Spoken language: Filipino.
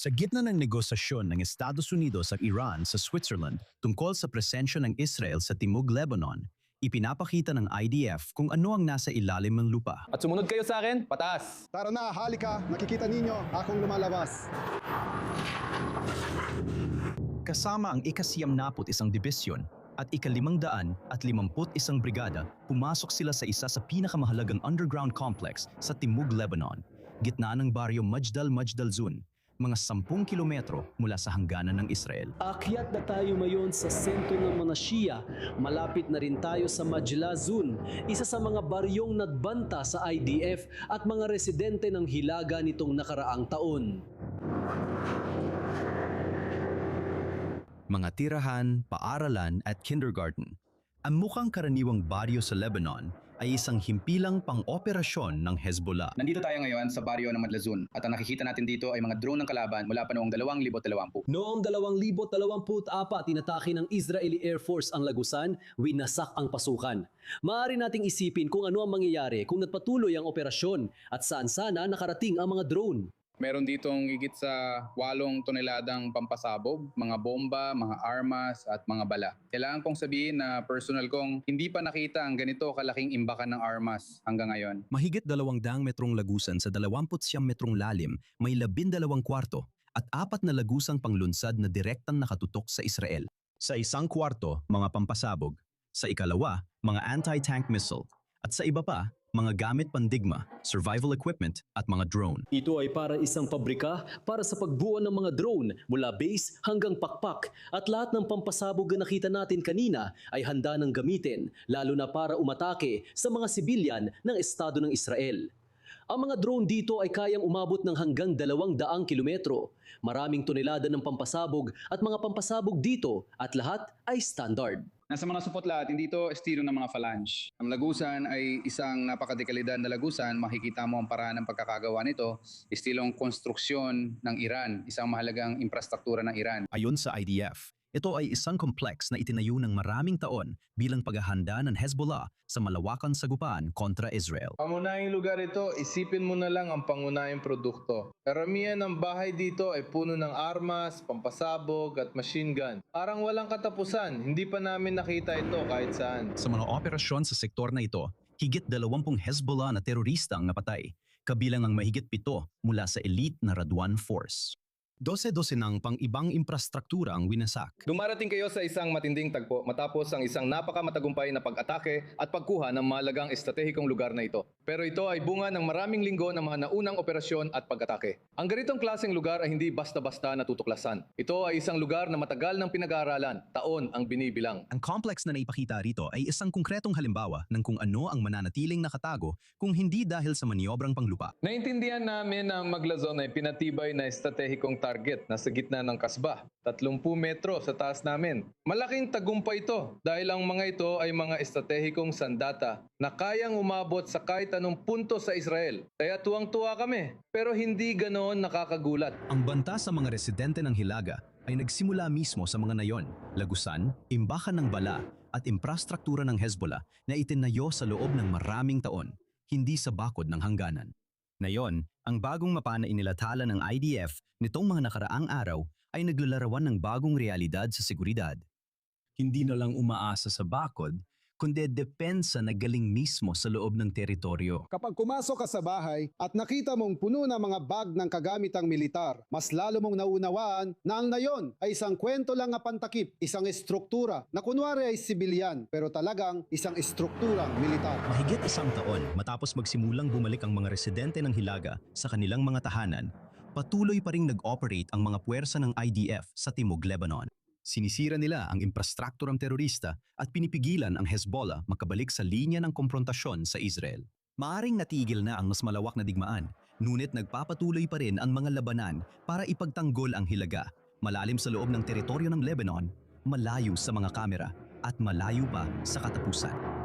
Sa gitna ng negosasyon ng Estados Unidos at Iran sa Switzerland tungkol sa presensya ng Israel sa Timog Lebanon, ipinapakita ng IDF kung ano ang nasa ilalim ng lupa. At sumunod kayo sa akin, pataas! Tara na, halika, nakikita ninyo, akong lumalabas. Kasama ang ika-91 dibisyon at ika-551 brigada, pumasok sila sa isa sa pinakamahalagang underground complex sa Timog Lebanon, gitna ng baryo Majdal Zun, mga 10 kilometro mula sa hangganan ng Israel. Akyat na tayo ngayon sa sentro ng mga Shia. Malapit na rin tayo sa Majlazun, isa sa mga baryong nagbanta sa IDF at mga residente ng Hilaga nitong nakaraang taon. Mga tirahan, paaralan at kindergarten. Ang mukhang karaniwang baryo sa Lebanon ay isang himpilang pang-operasyon ng Hezbollah. Nandito tayo ngayon sa baryo ng Madlazun at ang nakikita natin dito ay mga drone ng kalaban mula pa noong 2020. Noong 2024, tinatake ng Israeli Air Force ang Lagusan, winasak ang pasukan. Maaari nating isipin kung ano ang mangyayari kung nagpatuloy ang operasyon at saan sana nakarating ang mga drone. Meron ditong higit sa 8 toneladang pampasabog, mga bomba, mga armas at mga bala. Kailangan kong sabihin na personal kong hindi pa nakita ang ganito kalaking imbakan ng armas hanggang ngayon. Mahigit 200 metrong lagusan sa 29 metrong lalim, may 12 kwarto at 4 na lagusang panglunsad na direktang nakatutok sa Israel. Sa isang kwarto, mga pampasabog. Sa ikalawa, mga anti-tank missile. At sa iba pa, mga gamit pandigma, survival equipment at mga drone. Ito ay para isang pabrika para sa pagbuo ng mga drone mula base hanggang pakpak at lahat ng pampasabog na nakita natin kanina ay handa ng gamitin lalo na para umatake sa mga sibilyan ng Estado ng Israel. Ang mga drone dito ay kayang umabot ng hanggang 200 kilometro. Maraming tonelada ng pampasabog at mga pampasabog dito at lahat ay standard. Nasa mga supot lahat, hindi ito estilo ng mga phalange. Ang lagusan ay isang napakadekalidad na lagusan. Makikita mo ang paraan ng pagkakagawa nito. Estilong konstruksyon ng Iran, isang mahalagang infrastruktura ng Iran. Ayon sa IDF, ito ay isang complex na itinayo ng maraming taon bilang paghahanda ng Hezbollah sa malawakang sagupaan kontra Israel. Pangunahing lugar ito, isipin mo na lang ang pangunahing produkto. Karamihan ng bahay dito ay puno ng armas, pampasabog at machine gun. Parang walang katapusan, hindi pa namin nakita ito kahit saan. Sa mga operasyon sa sektor na ito, higit 20 Hezbollah na terorista ang napatay, kabilang ang mahigit 7 mula sa elite na Radwan Force. 12 ng pang-ibang infrastruktura ang winasak. Dumarating kayo sa isang matinding tagpo matapos ang isang napakamatagumpay na pag-atake at pagkuha ng mahalagang estratehikong lugar na ito. Pero ito ay bunga ng maraming linggo ng mga naunang operasyon at pag-atake. Ang ganitong klaseng lugar ay hindi basta-basta natutuklasan. Ito ay isang lugar na matagal ng pinag-aaralan, taon ang binibilang. Ang complex na naipakita rito ay isang konkretong halimbawa ng kung ano ang mananatiling nakatago kung hindi dahil sa maniobrang panglupa. Naintindihan namin na ang Maglazon ay pinatibay na estratehikong target na sa gitna ng kasbah, 30 metro sa taas namin. Malaking tagumpay ito dahil ang mga ito ay mga estratehikong sandata na kayang umabot sa kahit anong punto sa Israel. Kaya tuwang-tuwa kami, pero hindi ganoon nakakagulat. Ang banta sa mga residente ng Hilaga ay nagsimula mismo sa mga nayon, lagusan, imbakan ng bala at infrastruktura ng Hezbollah na itinayo sa loob ng maraming taon, hindi sa bakod ng hangganan. Ngayon, ang bagong mapa na inilathala ng IDF nitong mga nakaraang araw ay naglalarawan ng bagong realidad sa seguridad. Hindi na lang umaasa sa bakod, kundi depensa na galing mismo sa loob ng teritoryo. Kapag pumasok ka sa bahay at nakita mong puno na mga bag ng kagamitang militar, mas lalo mong naunawaan na ang nayon ay isang kwento lang na pantakip, isang estruktura na kunwari ay sibilyan pero talagang isang estrukturang militar. Mahigit 1 taon matapos magsimulang bumalik ang mga residente ng Hilaga sa kanilang mga tahanan, patuloy pa ring nag-operate ang mga puwersa ng IDF sa Timog Lebanon. Sinisira nila ang infrastrukturang terorista at pinipigilan ang Hezbollah makabalik sa linya ng komprontasyon sa Israel. Maaring natigil na ang mas malawak na digmaan, ngunit nagpapatuloy pa rin ang mga labanan para ipagtanggol ang Hilaga, malalim sa loob ng teritoryo ng Lebanon, malayo sa mga kamera at malayo pa sa katapusan.